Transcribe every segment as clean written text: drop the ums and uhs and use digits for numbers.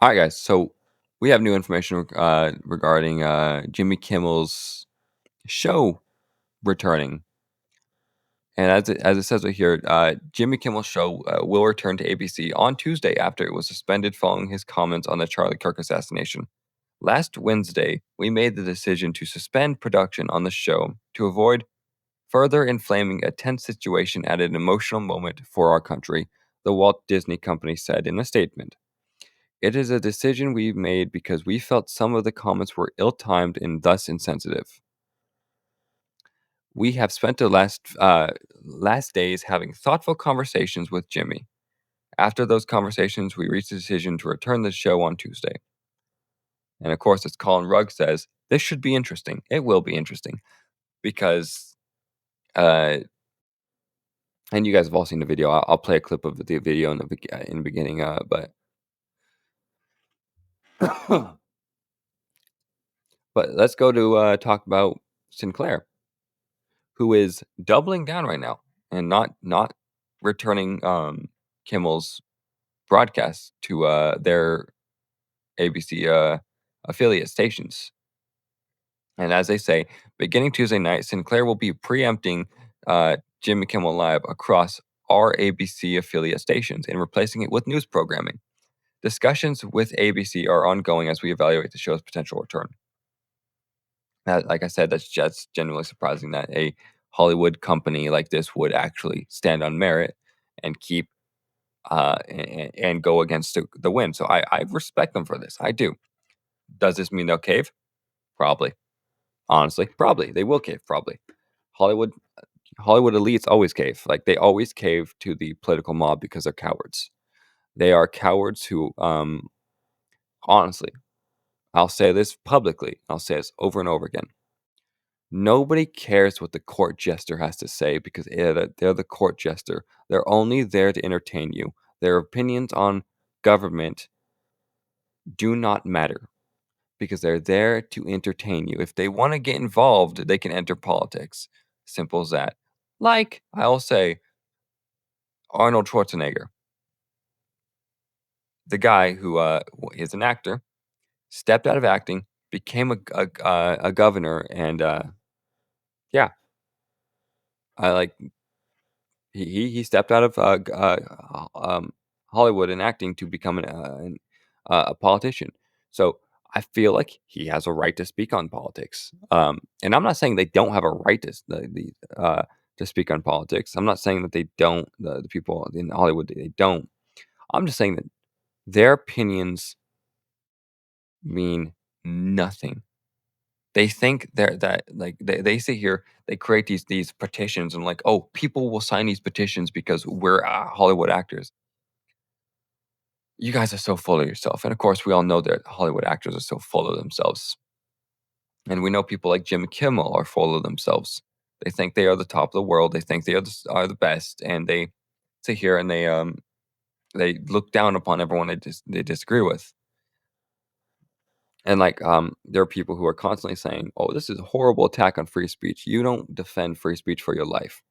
All right, guys. So we have new information regarding Jimmy Kimmel's show returning, and as it says right here, Jimmy Kimmel's show will return to ABC on Tuesday after it was suspended following his comments on the Charlie Kirk assassination. Last Wednesday, we made the decision to suspend production on the show to avoid further inflaming a tense situation at an emotional moment for our country, the Walt Disney Company said in a statement. It is a decision we made because we felt some of the comments were ill-timed and thus insensitive. We have spent the last days having thoughtful conversations with Jimmy. After those conversations, we reached the decision to return the show on Tuesday. And of course, as Colin Rugg says, this should be interesting. It will be interesting because, uh, and you guys have all seen the video. I'll play a clip of the video in the beginning, but but let's go to talk about Sinclair, who is doubling down right now and not returning Kimmel's broadcast to their ABC affiliate stations. And as they say, beginning Tuesday night, Sinclair will be preempting Jimmy Kimmel Live across our ABC affiliate stations and replacing it with news programming. Discussions with ABC are ongoing as we evaluate the show's potential return. Like I said, that's just genuinely surprising that a Hollywood company like this would actually stand on merit and keep and go against the wind. So I respect them for this. I do. Does this mean they'll cave? Probably. Honestly, probably they will cave. Probably. Hollywood Hollywood elites always cave. Like they always cave to the political mob because they're cowards. They are cowards who, honestly, I'll say this publicly. I'll say this over and over again. Nobody cares what the court jester has to say because they're the court jester. They're only there to entertain you. Their opinions on government do not matter because they're there to entertain you. If they want to get involved, they can enter politics. Simple as that. Like I'll say, Arnold Schwarzenegger, the guy who is an actor, stepped out of acting, became a governor, and yeah, I like he stepped out of Hollywood and acting to become a politician. So I feel like he has a right to speak on politics. And I'm not saying they don't have a right to speak on politics. I'm not saying that they don't. The people in Hollywood they don't. I'm just saying that their opinions mean nothing. They think that like they sit here, they create these petitions and like, oh, people will sign these petitions because we're Hollywood actors. You guys are so full of yourself, and of course, we all know that Hollywood actors are so full of themselves, and we know people like Jim Kimmel are full of themselves. They think they are the top of the world. They think they are the best, and they sit here and they look down upon everyone they disagree with. And like there are people who are constantly saying, "Oh, this is a horrible attack on free speech. You don't defend free speech for your life."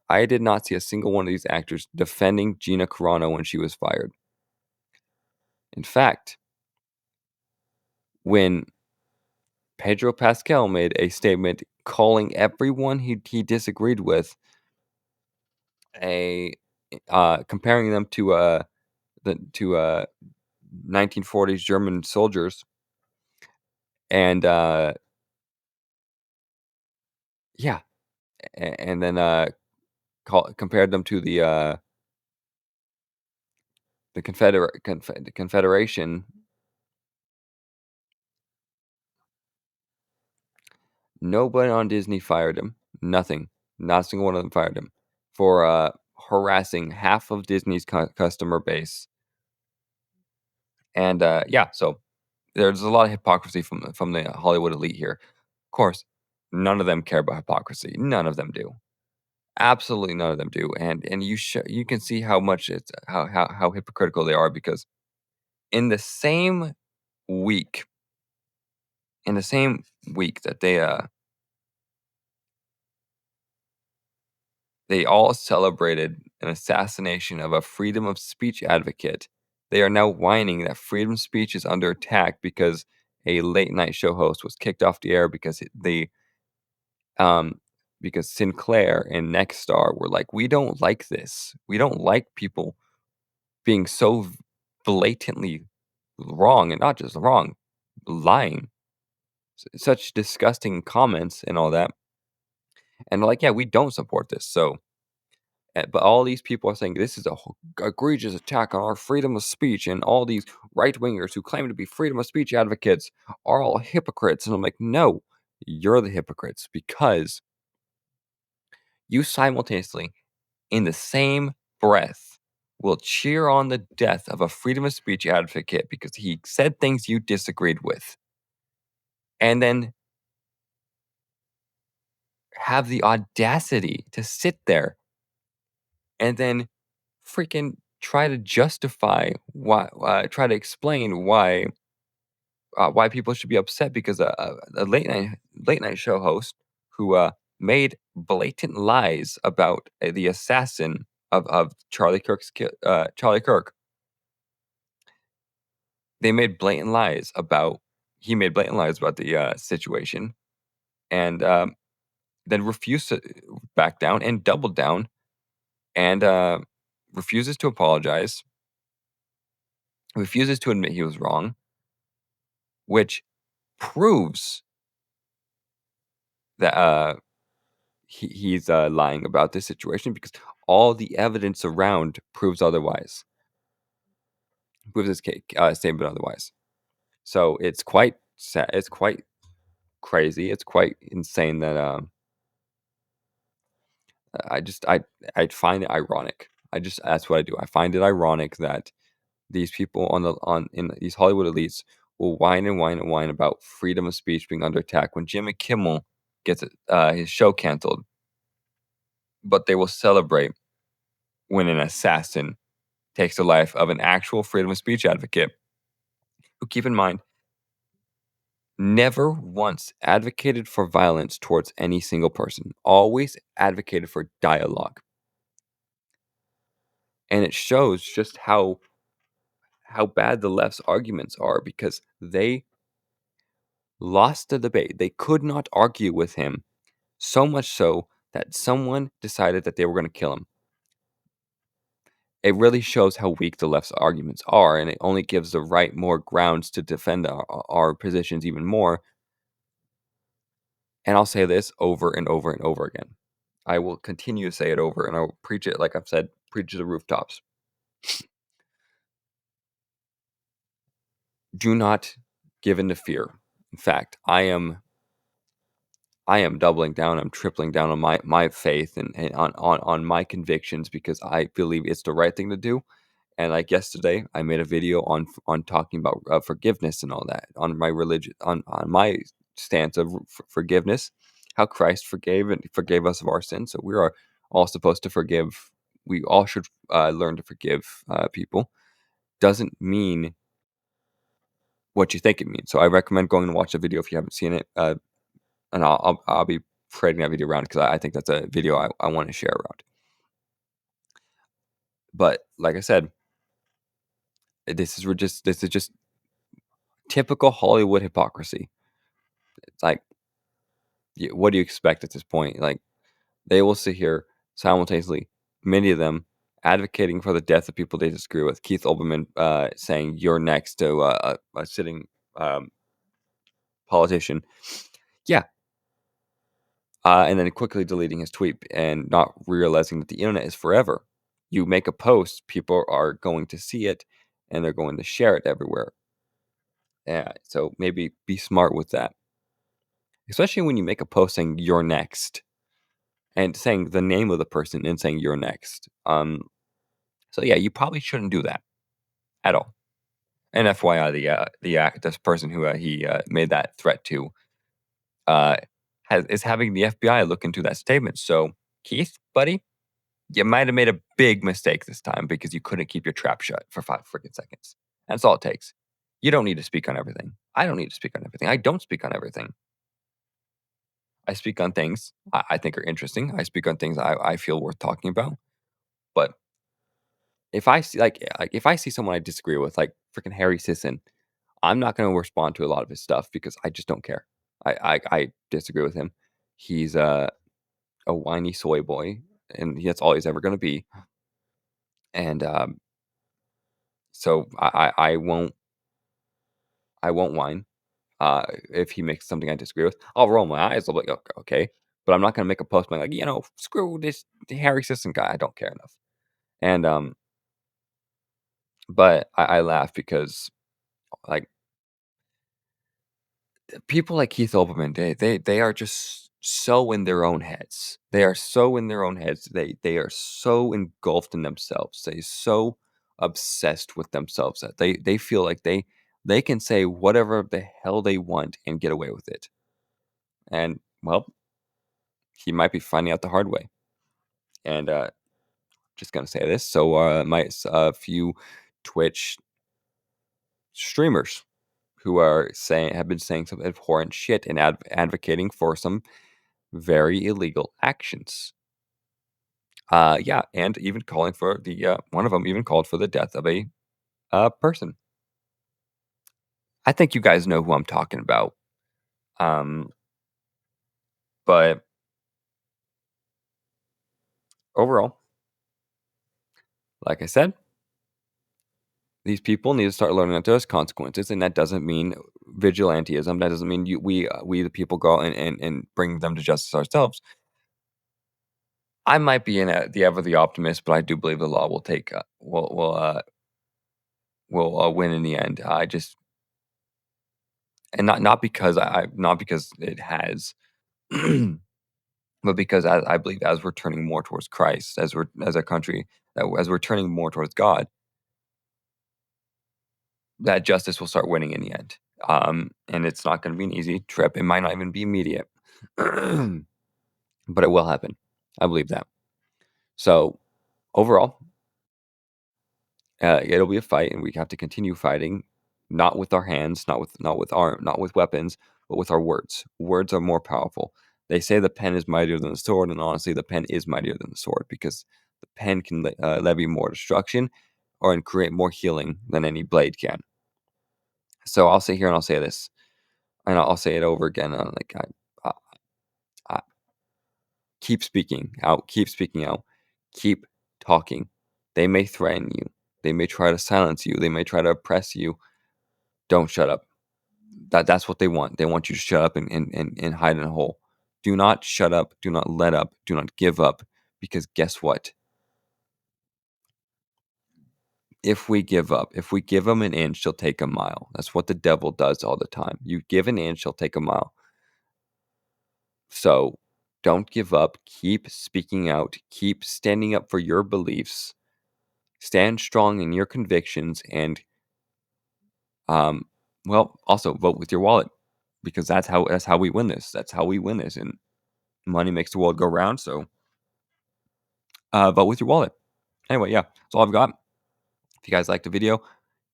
I did not see a single one of these actors defending Gina Carano when she was fired. In fact, when Pedro Pascal made a statement calling everyone he disagreed with a comparing them to the to 1940s German soldiers and yeah, and then compared them to the Confederation. Nobody on Disney fired him. Nothing. Not a single one of them fired him for harassing half of Disney's customer base. And yeah, so there's a lot of hypocrisy from the Hollywood elite here. Of course, none of them care about hypocrisy. None of them do. Absolutely none of them do. And you can see how much it's how hypocritical they are because in the same week, in the same week that they all celebrated an assassination of a freedom of speech advocate. they are now whining that freedom of speech is under attack because a late night show host was kicked off the air um, because Sinclair and Nexstar were like, "We don't like this. We don't like people being so blatantly wrong, and not just wrong, lying. Such disgusting comments and all that." And they're like, "Yeah, we don't support this." So, but all these people are saying this is a egregious attack on our freedom of speech, and all these right wingers who claim to be freedom of speech advocates are all hypocrites. And I'm like, no, you're the hypocrites because you simultaneously, in the same breath, will cheer on the death of a freedom of speech advocate because he said things you disagreed with, and then have the audacity to sit there and then freaking try to justify try to explain why people should be upset because a late night show host who made blatant lies about the assassin of Charlie Kirk. They made blatant lies about He made blatant lies about the situation, and then refused to back down and doubled down, and refuses to apologize, refuses to admit he was wrong, which proves that he's lying about this situation because all the evidence around proves otherwise, proves his statement otherwise. So it's quite sad. It's quite crazy. It's quite insane that I just I find it ironic. That's what I do. I find it ironic that these people on in these Hollywood elites will whine and whine and whine about freedom of speech being under attack when Jimmy Kimmel gets his show canceled, but they will celebrate when an assassin takes the life of an actual freedom of speech advocate who, keep in mind, never once advocated for violence towards any single person, always advocated for dialogue. And it shows just how bad the left's arguments are because they lost the debate. They could not argue with him, so much so that someone decided that they were going to kill him. It really shows how weak the left's arguments are, and it only gives the right more grounds to defend our positions even more. And I'll say this over and over and over again. I will continue to say it over, and I'll preach it like I've said, preach to the rooftops. Do not give in to fear. In fact, I am doubling down. I'm tripling down on my faith and on my convictions because I believe it's the right thing to do. And like yesterday, I made a video on talking about forgiveness and all that, on my religion, on my stance of forgiveness, how Christ forgave us of our sins. So we are all supposed to forgive. We all should learn to forgive people. Doesn't mean what you think it means. So I recommend going and watch the video if you haven't seen it. And I'll be creating that video around because I think that's a video I want to share around. But like I said, this is just typical Hollywood hypocrisy. It's like, what do you expect at this point? Like, they will sit here simultaneously, many of them advocating for the death of people they disagree with. Keith Olbermann saying "You're next" to a sitting um, politician. Yeah, and then quickly deleting his tweet and not realizing that the internet is forever. You make a post, people are going to see it, and they're going to share it everywhere. Yeah, so maybe be smart with that, especially when you make a post saying "You're next" and saying the name of the person and saying "You're next." So yeah, you probably shouldn't do that at all. And FYI, this person who he made that threat to uh, is having the FBI look into that statement. So Keith, buddy, you might have made a big mistake this time because you couldn't keep your trap shut for 5 freaking seconds. That's all it takes. You don't need to speak on everything. I don't need to speak on everything. I don't speak on everything. I speak on things I think are interesting. I speak on things I feel worth talking about. But if I see if I see someone I disagree with, like freaking Harry Sisson, I'm not going to respond to a lot of his stuff because I just don't care. I disagree with him. He's a whiny soy boy, and that's all he's ever going to be. And so I won't whine. If he makes something I disagree with, I'll roll my eyes. I'll be like, okay, but I'm not going to make a post being like, screw this Harry Sisson guy. I don't care enough. And but I laugh because like people like Keith Olbermann, they are just so in their own heads. They are so in their own heads. They are so engulfed in themselves. They so obsessed with themselves that they feel like they can say whatever the hell they want and get away with it. And well, he might be finding out the hard way. And just gonna say this. So my a few Twitch streamers who are saying have been saying some abhorrent shit and advocating for some very illegal actions. Yeah, and even calling for the one of them even called for the death of a person. I think you guys know who I'm talking about. Um, but overall, like I said, these people need to start learning that there's consequences, and that doesn't mean vigilantism. That doesn't mean we the people go and bring them to justice ourselves. I might be in the ever the optimist, but I do believe the law will take will win in the end. I just and not because not because it has, but because I believe as we're turning more towards Christ, as we're as a country, as we're turning more towards God, that justice will start winning in the end. And it's not going to be an easy trip. It might not even be immediate, but it will happen. I believe that. So overall, it'll be a fight, and we have to continue fighting, not with our hands, not with weapons, but with our words. Words are more powerful. They say the pen is mightier than the sword, and honestly, the pen is mightier than the sword because the pen can levy more destruction or and create more healing than any blade can. So I'll sit here and I'll say this, and I'll say it over again. I, I keep speaking out, keep talking. They may threaten you, they may try to silence you, they may try to oppress you. Don't shut up. That's what they want. They want you to shut up and hide in a hole. Do not shut up. Do not let up. Do not give up. Because guess what? If we give up, if we give them an inch, they'll take a mile. That's what the devil does all the time. You give an inch, he'll take a mile. So don't give up. Keep speaking out. Keep standing up for your beliefs. Stand strong in your convictions and well, also vote with your wallet because that's how we win this. That's how we win this. And money makes the world go round. So vote with your wallet. Anyway, yeah, that's all I've got. If you guys liked the video,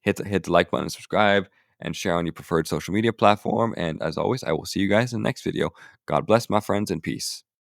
hit the like button, subscribe, and share on your preferred social media platform. And as always, I will see you guys in the next video. God bless, my friends, and peace.